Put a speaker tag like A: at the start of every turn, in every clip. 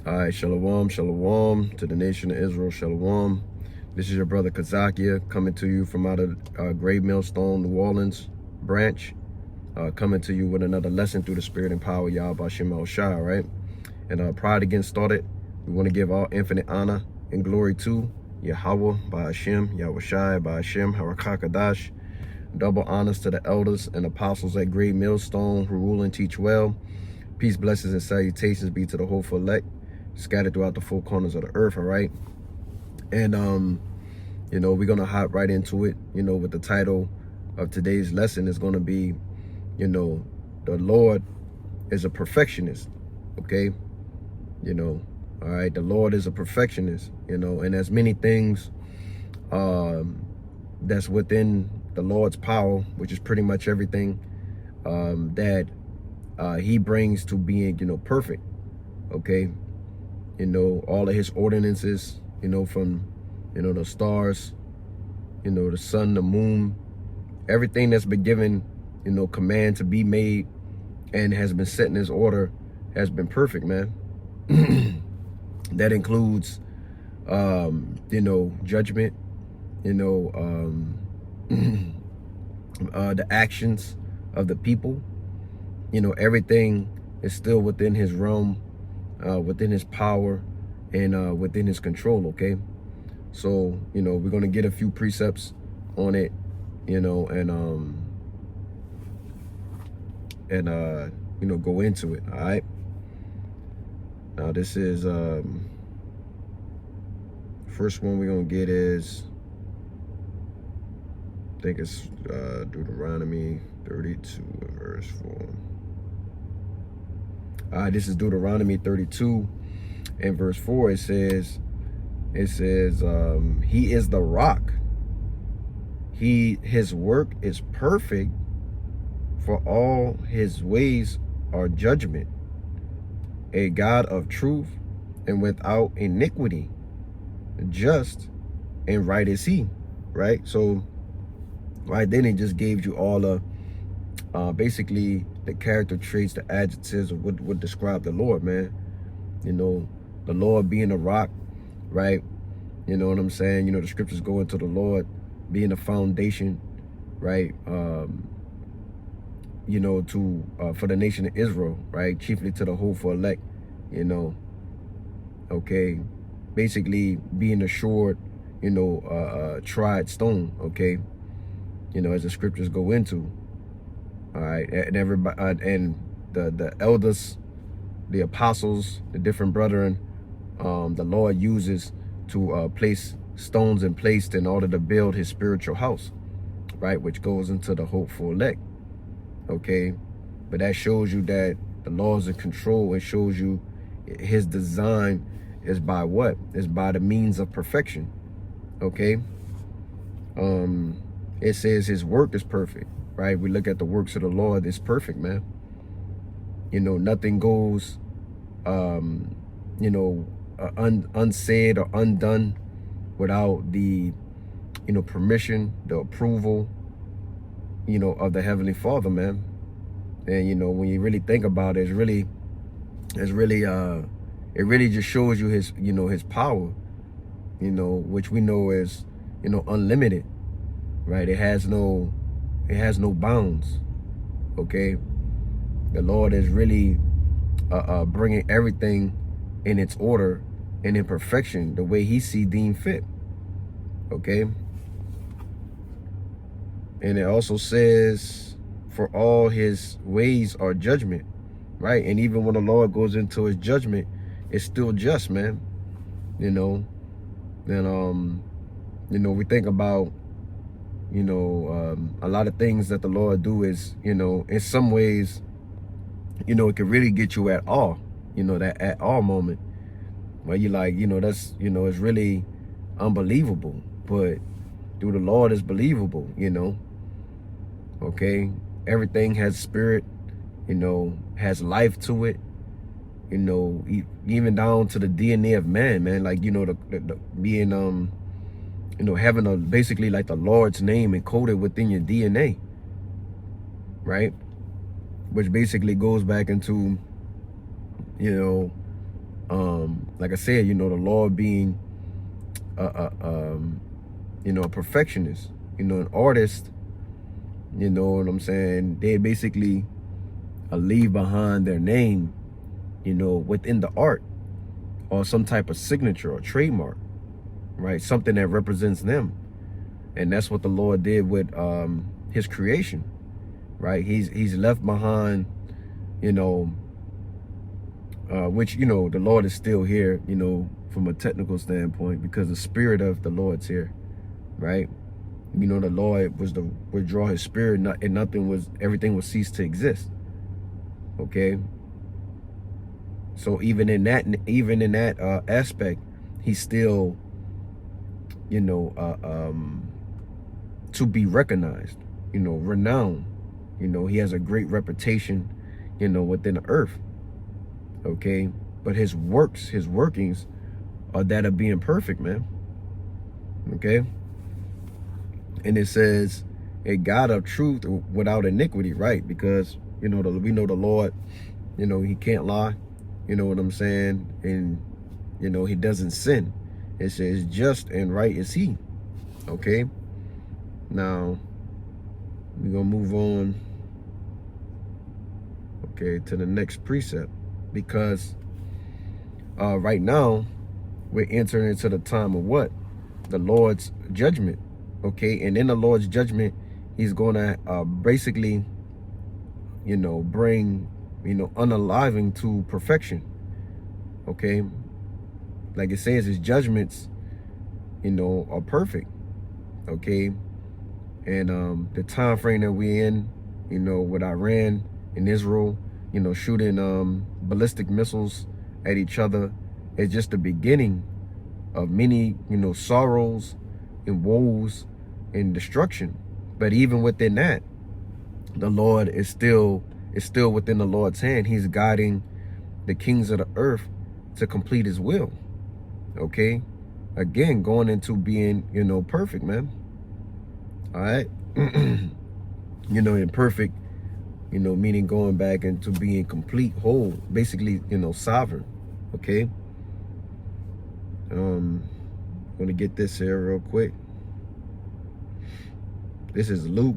A: All right, shalom, shalom to the nation of Israel, shalom. This is your brother Kazakia coming to you from out of Great Millstone, New Orleans branch, coming to you with another lesson through the spirit and power of Yahweh Shem El Shai, right? And prior to getting started, we want to give all infinite honor and glory to Yahweh, by Hashem, Yahweh Shai, by Hashem, Harakakadash. Double honors to the elders and apostles at Great Millstone who rule and teach well. Peace, blessings, and salutations be to the hopeful elect scattered throughout the four corners of the earth, all right? And you know, we're gonna hop right into it, you know, with the title of today's lesson is gonna be, you know, the Lord is a perfectionist, okay? You know, all right, the Lord is a perfectionist, you know, and there's many things that's within the Lord's power, which is pretty much everything that he brings to being, you know, perfect, okay? You know, all of his ordinances, you know, from, you know, the stars, you know, the sun, the moon, everything that's been given, you know, command to be made and has been set in his order has been perfect, man. That includes, you know, judgment, you know, the actions of the people, you know, everything is still within his realm, within his power, and within his control, okay? So, you know, we're going to get a few precepts on it, you know, and you know, go into it, all right? Now, this is, first one we're going to get is, I think it's Deuteronomy 32, verse 4. This is Deuteronomy 32 and verse 4. It says, he is the rock. His work is perfect, for all his ways are judgment. A God of truth and without iniquity. Just and right is he, right? So right then it just gave you all the basically the character traits, the adjectives of what would describe the Lord, man. You know, the Lord being a rock, right? You know what I'm saying? You know, the scriptures go into the Lord being a foundation, right? You know, to for the nation of Israel, right? Chiefly to the hopeful elect, you know. Okay, basically being assured, you know, tried stone, okay? You know, as the scriptures go into. All right, and everybody, and the elders, the apostles, the different brethren, the Lord uses to place stones in place in order to build his spiritual house, right? Which goes into the hopeful elect, okay? But that shows you that the Lord is in control. It shows you his design is by what? Is by the means of perfection, okay? It says his work is perfect. Right, we look at the works of the Lord, it's perfect, man. You know, nothing goes, you know, unsaid or undone without the, you know, permission, the approval, you know, of the Heavenly Father, man. And, you know, when you really think about it, it really just shows you his, you know, his power, you know, which we know is, you know, unlimited, right? It has no bounds, okay? The Lord is really bringing everything in its order and in perfection the way he see deemed fit, okay? And it also says, for all his ways are judgment, right? And even when the Lord goes into his judgment, it's still just, man, you know? And, you know, we think about, you know, a lot of things that the Lord do is, you know, in some ways, you know, it can really get you at awe, you know, that at awe moment where you like, you know, that's, you know, it's really unbelievable, but through the Lord is believable, you know, okay? Everything has spirit, you know, has life to it, you know, even down to the DNA of man, like, you know, the being, you know, having basically like the Lord's name encoded within your DNA, right? Which basically goes back into, you know, Like I said, the Lord being a perfectionist, an artist, you know what I'm saying? They basically leave behind their name, within the art, or some type of signature or trademark, right? Something that represents them. And that's what the Lord did with his creation, right? He's left behind, which, the Lord is still here, from a technical standpoint, because the spirit of the Lord's here, right? The Lord was to withdraw his spirit, and everything would cease to exist. Okay. So even in that aspect, he's still, to be recognized, renowned. He has a great reputation, within the earth. Okay. But his workings are that of being perfect, man. Okay. And it says a God of truth without iniquity, right? Because, we know the Lord, he can't lie. You know what I'm saying? And, he doesn't sin. It says just and right is he. Okay. Now, we're going to move on, okay, to the next precept. Because right now, we're entering into the time of what? The Lord's judgment. Okay. And in the Lord's judgment, he's going to basically, bring, unaliving to perfection. Okay. Like it says, his judgments, are perfect. Okay. And the time frame that we're in, with Iran and Israel, shooting ballistic missiles at each other, is just the beginning of many, sorrows and woes and destruction. But even within that, the Lord is still within the Lord's hand. He's guiding the kings of the earth to complete his will. Okay. Again, going into being, perfect, man. All right. And perfect, meaning going back into being complete, whole, basically, sovereign. Okay. I'm going to get this here real quick. This is Luke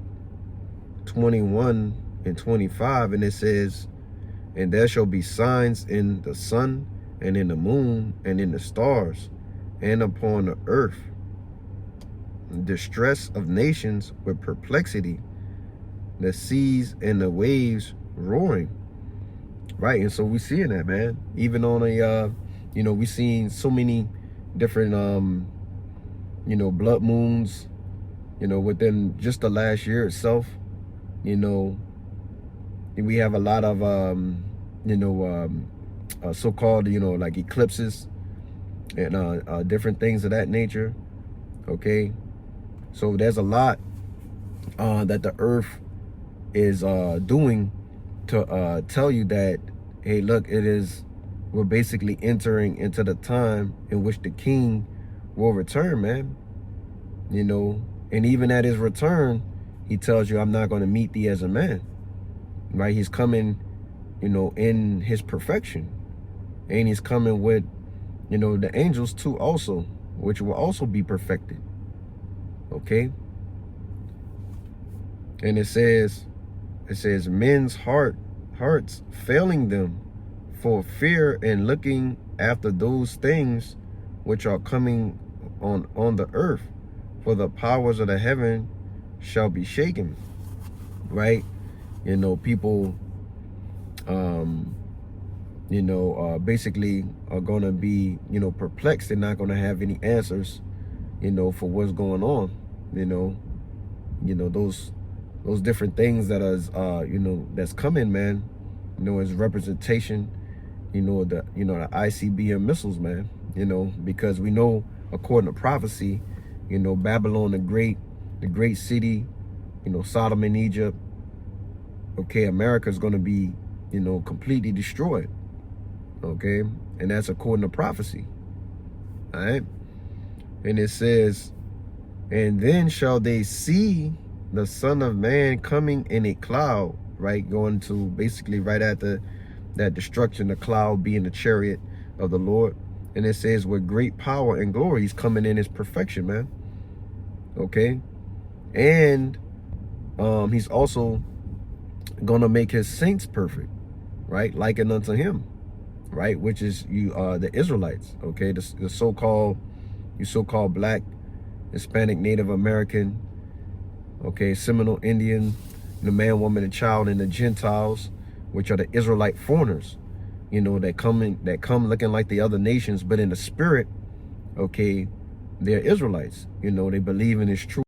A: 21:25, and it says, and there shall be signs in the sun and in the moon and in the stars and upon the earth, distress of nations with perplexity, the seas and the waves roaring. Right. And so we seeing that, man. Even on a we seen so many different blood moons, within just the last year itself. We have a lot of so-called like eclipses and different things of that nature. Okay. So there's a lot that the earth is doing to tell you that, hey, look, we're basically entering into the time in which the king will return, man. And even at his return, he tells you, I'm not going to meet thee as a man. Right? He's coming, in his perfection. And he's coming with, the angels too also, which will also be perfected. Okay? And it says men's hearts failing them for fear and looking after those things which are coming on the earth, for the powers of the heaven shall be shaken. Right? People basically are gonna be, perplexed. They're not gonna have any answers, for what's going on. Those different things that is that's coming, man, as representation, the ICBM missiles, man, because we know, according to prophecy, Babylon the great city, Sodom and Egypt, okay, America is going to be, completely destroyed. Okay. And that's according to prophecy. All right. And it says, and then shall they see the Son of Man coming in a cloud, right? Going to basically right after that destruction, the cloud being the chariot of the Lord. And it says with great power and glory, he's coming in his perfection, man. Okay. And he's also gonna make his saints perfect, right? Likened unto him, right? Which is the Israelites, okay? The so-called black, Hispanic, Native American, okay, Seminole Indian, the man, woman, and child, and the Gentiles, which are the Israelite foreigners, you know, that come looking like the other nations, but in the spirit, okay, they're Israelites. You know, they believe in his truth.